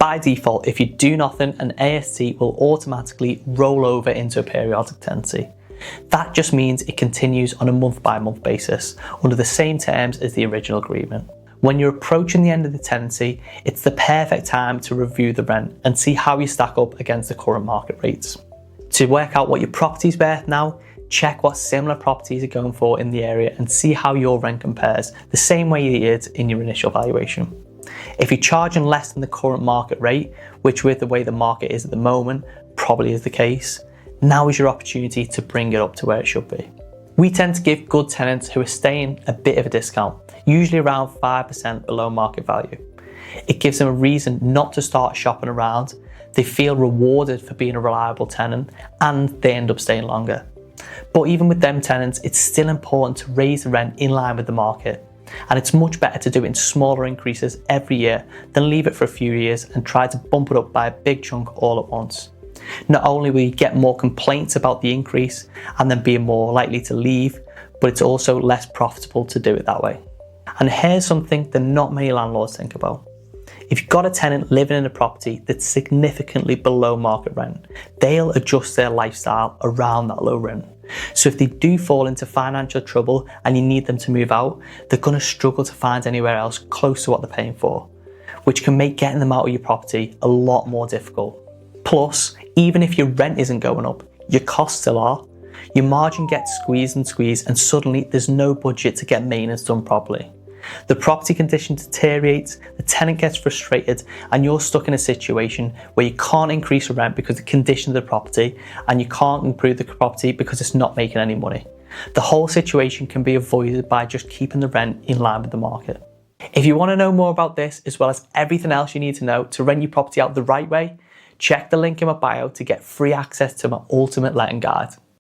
By default, if you do nothing, an AST will automatically roll over into a periodic tenancy. That just means it continues on a month-by-month basis under the same terms as the original agreement. When you're approaching the end of the tenancy, it's the perfect time to review the rent and see how you stack up against the current market rates. To work out what your property's worth now, check what similar properties are going for in the area and see how your rent compares, the same way you did in your initial valuation. If you're charging less than the current market rate, which with the way the market is at the moment, probably is the case, now is your opportunity to bring it up to where it should be. We tend to give good tenants who are staying a bit of a discount, usually around 5% below market value. It gives them a reason not to start shopping around, they feel rewarded for being a reliable tenant, and they end up staying longer. But even with them tenants, it's still important to raise the rent in line with the market. And it's much better to do it in smaller increases every year than leave it for a few years and try to bump it up by a big chunk all at once. Not only will you get more complaints about the increase and then being more likely to leave, but it's also less profitable to do it that way. And here's something that not many landlords think about. If you've got a tenant living in a property that's significantly below market rent, they'll adjust their lifestyle around that low rent. So if they do fall into financial trouble and you need them to move out, they're going to struggle to find anywhere else close to what they're paying for, which can make getting them out of your property a lot more difficult. Plus, even if your rent isn't going up, your costs still are. Your margin gets squeezed and suddenly there's no budget to get maintenance done properly. The property condition deteriorates, the tenant gets frustrated, and you're stuck in a situation where you can't increase the rent because of the condition of the property, and you can't improve the property because it's not making any money. The whole situation can be avoided by just keeping the rent in line with the market. If you want to know more about this, as well as everything else you need to know to rent your property out the right way, check the link in my bio to get free access to my ultimate letting guide.